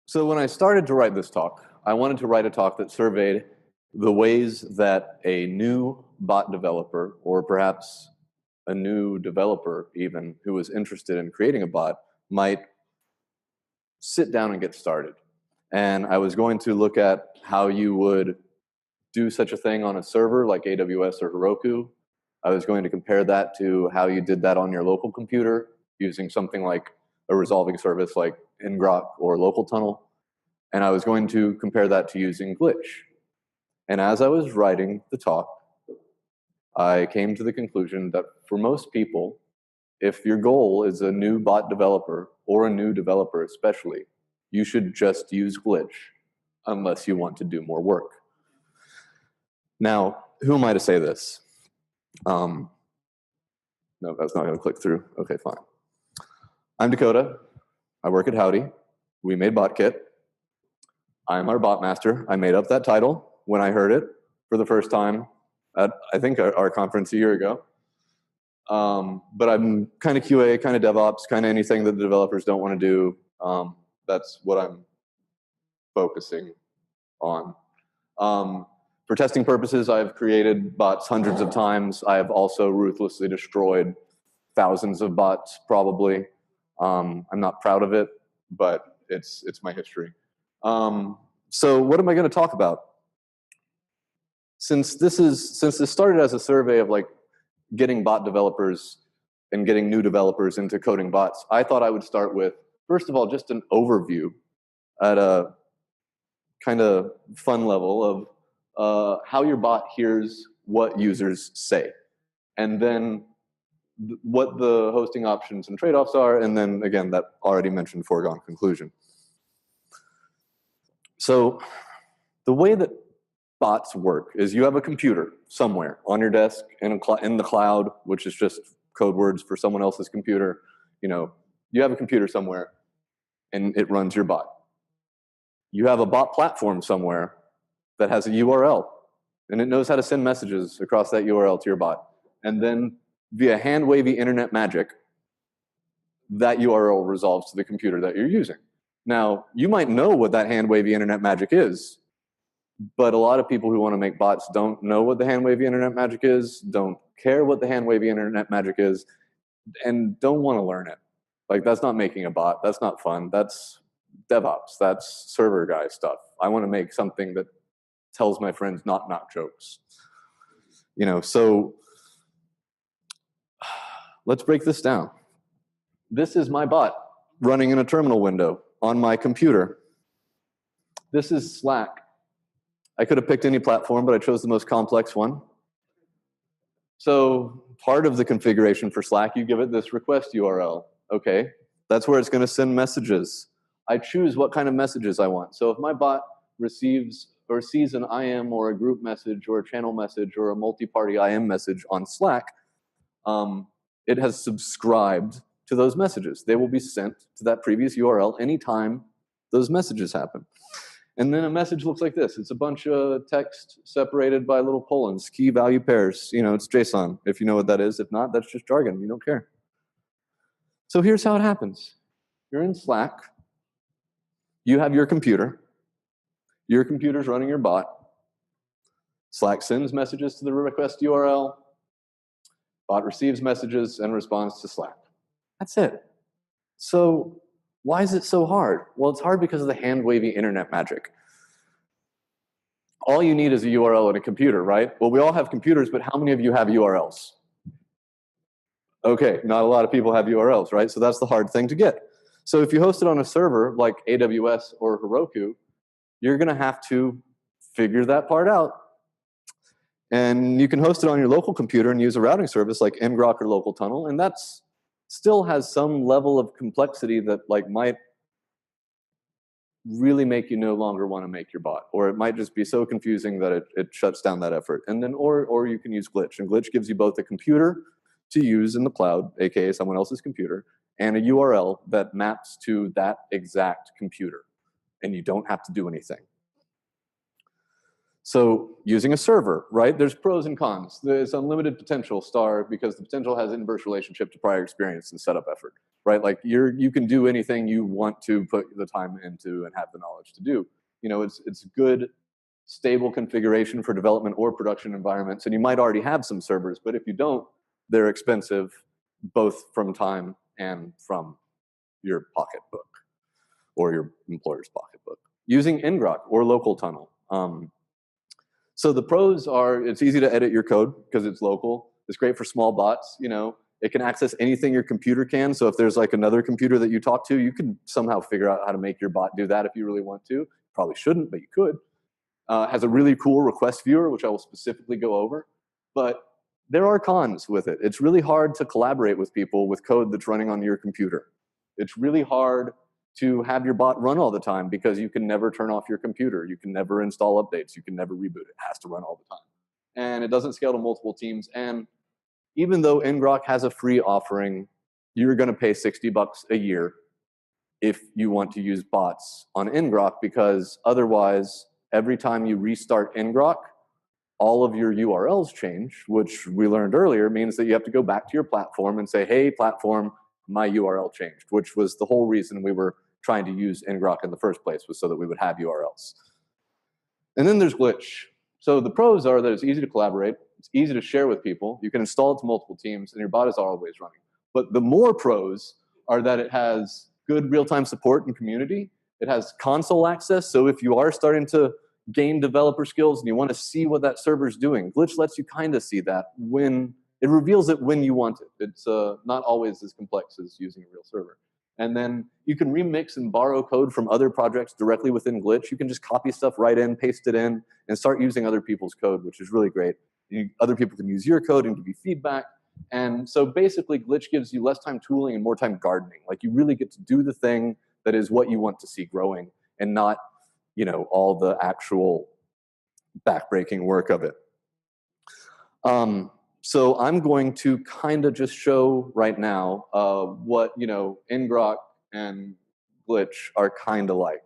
So when I started to write this talk, I wanted to write a talk that surveyed the ways that a new bot developer, or perhaps a new developer even, who was interested in creating a bot, might sit down and get started. And I was going to look at how you would do such a thing on a server like AWS or Heroku. I was going to compare that to how you did that on your local computer using something like a resolving service like ngrok or local tunnel. And I was going to compare that to using Glitch. And as I was writing the talk, I came to the conclusion that for most people, if your goal is a new bot developer, or a new developer especially, you should just use Glitch unless you want to do more work. Now, who am I to say this? No, that's not going to click through. Okay, fine. I'm Dakota. I work at Howdy. We made BotKit. I'm our bot master. I made up that title when I heard it for the first time at, I think, our conference a year ago. But I'm kind of QA, kind of DevOps, kind of anything that the developers don't want to do. That's what I'm focusing on. For testing purposes, I've created bots hundreds of times. I have also ruthlessly destroyed thousands of bots, probably. I'm not proud of it, but it's my history. So what am I going to talk about? Since this started as a survey of like getting bot developers and getting new developers into coding bots, I thought I would start with, first of all, just an overview at a kind of fun level of how your bot hears what users say, and then what the hosting options and trade-offs are, and then again, that already mentioned foregone conclusion. So the way that bots work is you have a computer somewhere on your desk in the cloud, which is just code words for someone else's computer. You have a computer somewhere and it runs your bot. You have a bot platform somewhere that has a URL and it knows how to send messages across that URL to your bot. And then via hand-wavy internet magic, that URL resolves to the computer that you're using. Now, you might know what that hand-wavy internet magic is, but a lot of people who want to make bots don't know what the hand-wavy internet magic is, don't care what the hand-wavy internet magic is, and don't want to learn it. Like, that's not making a bot. That's not fun. That's DevOps. That's server guy stuff. I want to make something that tells my friends knock-knock jokes. So let's break this down. This is my bot running in a terminal window on my computer. This is Slack. I could have picked any platform, but I chose the most complex one. So part of the configuration for Slack, you give it this request URL. Okay, that's where it's going to send messages. I choose what kind of messages I want. So if my bot receives or sees an IM or a group message or a channel message or a multi-party IM message on Slack, it has subscribed to those messages. They will be sent to that previous URL anytime those messages happen. And then a message looks like this. It's a bunch of text separated by little colons, key value pairs. It's JSON, if you know what that is. If not, that's just jargon. You don't care. So here's how it happens. You're in Slack. You have your computer. Your computer's running your bot. Slack sends messages to the request URL. Bot receives messages and responds to Slack. That's it. So why is it so hard? Well, it's hard because of the hand-wavy internet magic. All you need is a URL and a computer, right? Well, we all have computers, but how many of you have URLs? Okay, not a lot of people have URLs, right? So that's the hard thing to get. So if you host it on a server like AWS or Heroku, you're going to have to figure that part out. And you can host it on your local computer and use a routing service like ngrok or local tunnel, and that's still has some level of complexity that might really make you no longer want to make your bot, or it might just be so confusing that it shuts down that effort. And then, or you can use Glitch, and Glitch gives you both a computer to use in the cloud, aka someone else's computer, and a URL that maps to that exact computer, and you don't have to do anything. So using a server, right? There's pros and cons. There's unlimited potential star because the potential has inverse relationship to prior experience and setup effort, right? Like you can do anything you want to put the time into and have the knowledge to do. You know, it's good, stable configuration for development or production environments. And you might already have some servers, but if you don't, they're expensive, both from time and from your pocketbook or your employer's pocketbook. Using ngrok or local tunnel. So the pros are it's easy to edit your code because it's local. It's great for small bots. You know, it can access anything your computer can. So if there's like another computer that you talk to, you can somehow figure out how to make your bot do that if you really want to. Probably shouldn't, but you could. Has a really cool request viewer, which I will specifically go over. But there are cons with it. It's really hard to collaborate with people with code that's running on your computer. It's really hard to have your bot run all the time because you can never turn off your computer. You can never install updates. You can never reboot it. It has to run all the time. And it doesn't scale to multiple teams. And even though ngrok has a free offering, you're going to pay $60 a year if you want to use bots on ngrok, because otherwise, every time you restart ngrok, all of your URLs change, which we learned earlier means that you have to go back to your platform and say, hey, platform, my URL changed, which was the whole reason we were trying to use ngrok in the first place, was so that we would have URLs. And then there's glitch. So the pros are that it's easy to collaborate, it's easy to share with people, you can install it to multiple teams, and your bot is always running. But the more pros are that it has good real-time support and community, it has console access, so if you are starting to gain developer skills and you want to see what that server's doing, glitch lets you kind of see that when it reveals it when you want it. It's not always as complex as using a real server. And then you can remix and borrow code from other projects directly within glitch. You can just copy stuff right in, paste it in, and start using other people's code, which is really great. Other people can use your code and give you feedback. And so basically glitch gives you less time tooling and more time gardening. Like you really get to do the thing that is what you want to see growing and not, you know, all the actual backbreaking work of it. So I'm going to kind of just show right now what, you know, ngrok and glitch are kind of like,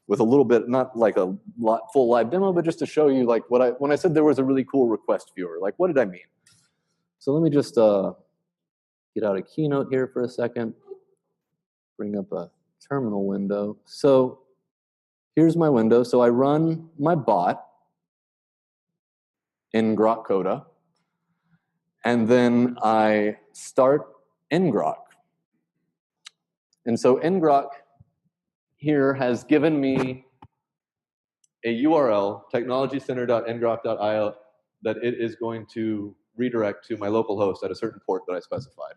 with a little bit, not like a full live demo, but just to show you like when I said there was a really cool request viewer, like what did I mean? So let me just get out a keynote here for a second, bring up a terminal window. So here's my window. So I run my bot in Grokcoda, and then I start ngrok. And so ngrok here has given me a URL, technologycenter.ngrok.io, that it is going to redirect to my local host at a certain port that I specified.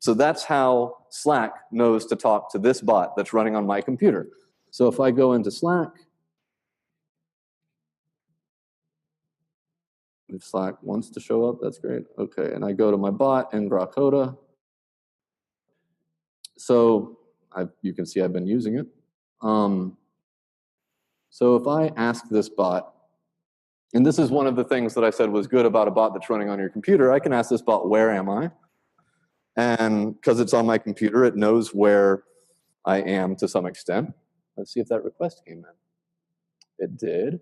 So that's how Slack knows to talk to this bot that's running on my computer. So if I go into Slack, if Slack wants to show up, that's great. Okay, and I go to my bot in Grokcoda. So you can see I've been using it. So if I ask this bot, and this is one of the things that I said was good about a bot that's running on your computer, I can ask this bot, where am I? And because it's on my computer, it knows where I am to some extent. Let's see if that request came in. It did.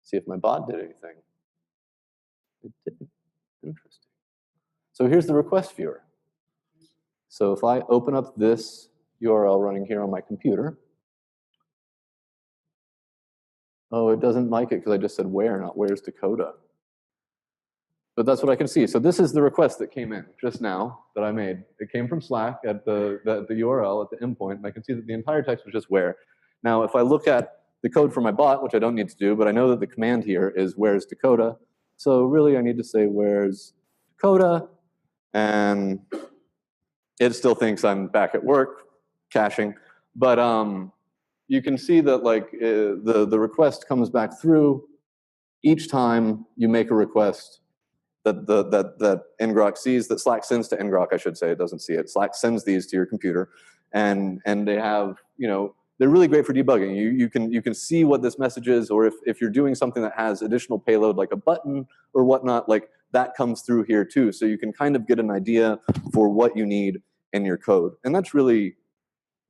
See if my bot did anything. It didn't. Interesting. So here's the request viewer. So if I open up this URL running here on my computer, oh, it doesn't like it because I just said where, not where's Dakota. But that's what I can see. So this is the request that came in just now that I made. It came from Slack at the URL at the endpoint, and I can see that the entire text was just where. Now, if I look at the code for my bot, which I don't need to do, but I know that the command here is where's Dakota. So really I need to say where's Dakota, and it still thinks I'm back at work, caching. But you can see that like the request comes back through each time you make a request that ngrok sees, that Slack sends to ngrok, I should say. It doesn't see it. Slack sends these to your computer, and they have, you know, they're really great for debugging. You can see what this message is, or if you're doing something that has additional payload like a button or whatnot, like that comes through here too. So you can kind of get an idea for what you need in your code, and that's really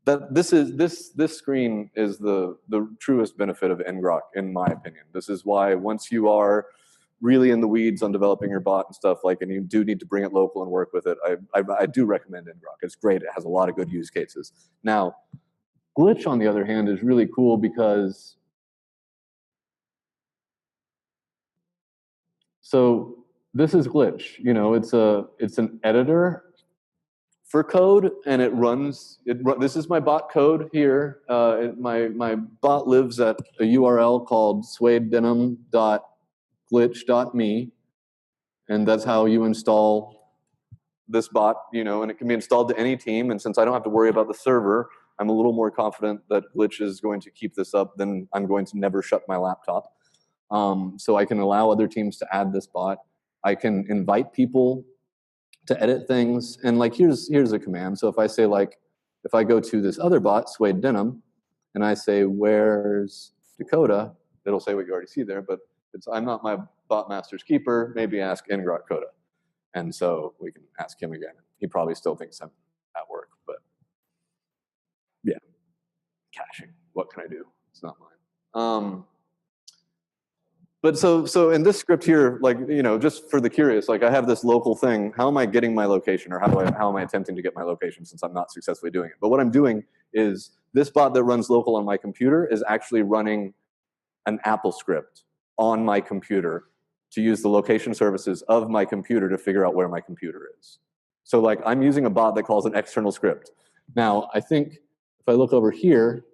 this screen is the truest benefit of ngrok, in my opinion. This is why once you are really in the weeds on developing your bot and stuff, like, and you do need to bring it local and work with it, I do recommend ngrok. It's great. It has a lot of good use cases. Now, Glitch, on the other hand, is really cool because so this is Glitch. You know, it's an editor for code, and it runs. This is my bot code here. My bot lives at a URL called suededenim.glitch.me, and that's how you install this bot. You know, and it can be installed to any team. And since I don't have to worry about the server, I'm a little more confident that Glitch is going to keep this up. Then I'm going to never shut my laptop. So I can allow other teams to add this bot. I can invite people to edit things. And like, here's a command. So if I say, like, if I go to this other bot, Suede Denim, and I say, where's Dakota, it'll say what you already see there, but I'm not my bot master's keeper, maybe ask ngrok Coda. And so we can ask him again. He probably still thinks I'm at work, but yeah, caching, what can I do? It's not mine. But so in this script here, like, you know, just for the curious, like, I have this local thing. How am I getting my location, or how am I attempting to get my location, since I'm not successfully doing it? But what I'm doing is this bot that runs local on my computer is actually running an Apple script on my computer to use the location services of my computer to figure out where my computer is. So like, I'm using a bot that calls an external script. Now, I think if I look over here,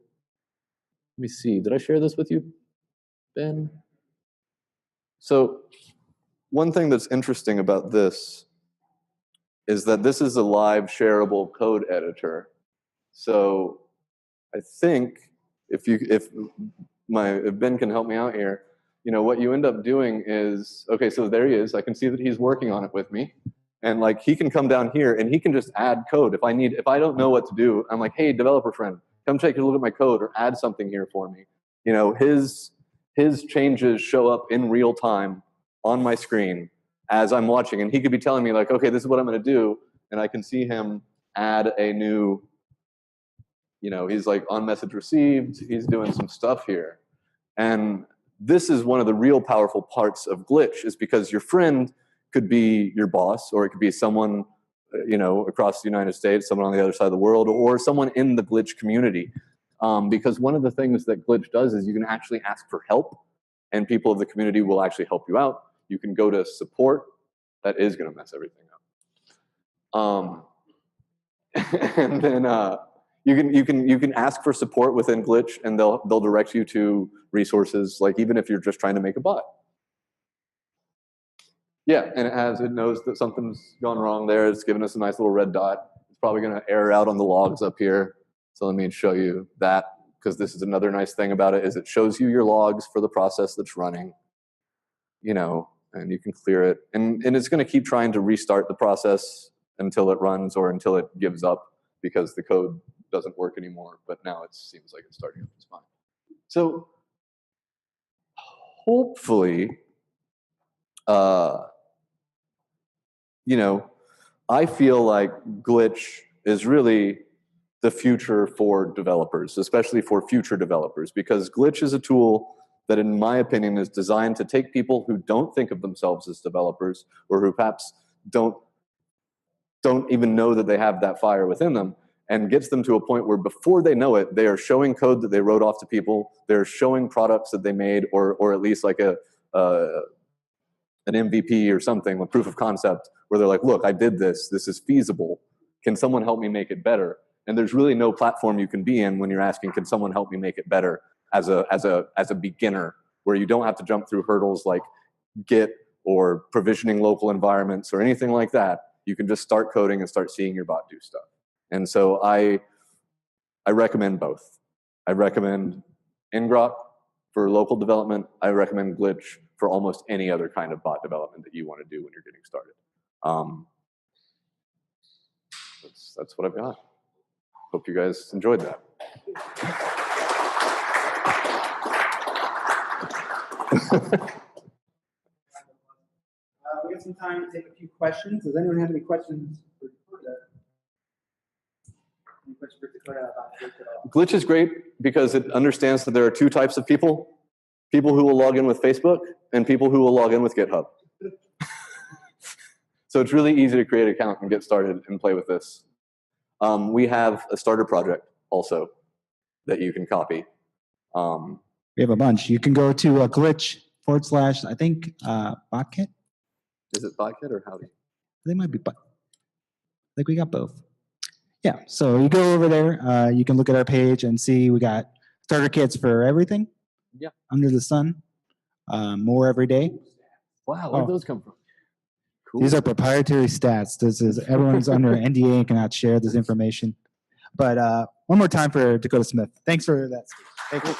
let me see, did I share this with you, Ben? So one thing that's interesting about this is that this is a live shareable code editor. So I think if Ben can help me out here, you know, what you end up doing is, okay, so there he is. I can see that he's working on it with me. And like, he can come down here and he can just add code. If I don't know what to do, I'm like, hey, developer friend, come take a look at my code or add something here for me. You know, his changes show up in real time on my screen as I'm watching. And he could be telling me, like, okay, this is what I'm going to do. And I can see him add a new, you know, he's like on message received. He's doing some stuff here. And this is one of the real powerful parts of Glitch, is because your friend could be your boss, or it could be someone, you know, across the United States, someone on the other side of the world, or someone in the Glitch community. Because one of the things that Glitch does is you can actually ask for help, and people of the community will actually help you out. You can go to support. That is going to mess everything up. And then you can ask for support within Glitch, and they'll direct you to resources. Like, even if you're just trying to make a bot. Yeah, and it knows that something's gone wrong there. It's giving us a nice little red dot. It's probably going to error out on the logs up here. So let me show you that, because this is another nice thing about it, is it shows you your logs for the process that's running, you know, and you can clear it. And it's going to keep trying to restart the process until it runs, or until it gives up because the code doesn't work anymore. But now it seems like it's starting up just fine. So hopefully, you know, I feel like Glitch is really the future for developers, especially for future developers, because Glitch is a tool that, in my opinion, is designed to take people who don't think of themselves as developers, or who perhaps don't even know that they have that fire within them, and gets them to a point where, before they know it, they are showing code that they wrote off to people. They're showing products that they made, or at least like an MVP or something, a proof of concept, where they're like, look, I did this. This is feasible. Can someone help me make it better? And there's really no platform you can be in when you're asking, can someone help me make it better, as a beginner, where you don't have to jump through hurdles like Git or provisioning local environments or anything like that. You can just start coding and start seeing your bot do stuff. And so I recommend both. I recommend ngrok for local development. I recommend Glitch for almost any other kind of bot development that you want to do when you're getting started. That's what I've got. Hope you guys enjoyed that. We have some time to take a few questions. Does anyone have any questions for that? Any questions? works for Dakota about glitch at all? Glitch is great because it understands that there are two types of people. People who will log in with Facebook and people who will log in with GitHub. So it's really easy to create an account and get started and play with this. We have a starter project also that you can copy. We have a bunch. You can go to a glitch / I think botkit. Is it Botkit or Howdy? They might be, but I think we got both. Yeah, so you go over there. You can look at our page and see we got starter kits for everything. Yeah. Under the sun. More every day. Wow, where'd those come from? Cool. These are proprietary stats. This is everyone's under NDA and cannot share this information. But one more time for Dakota Smith. Thanks for that. Thank you.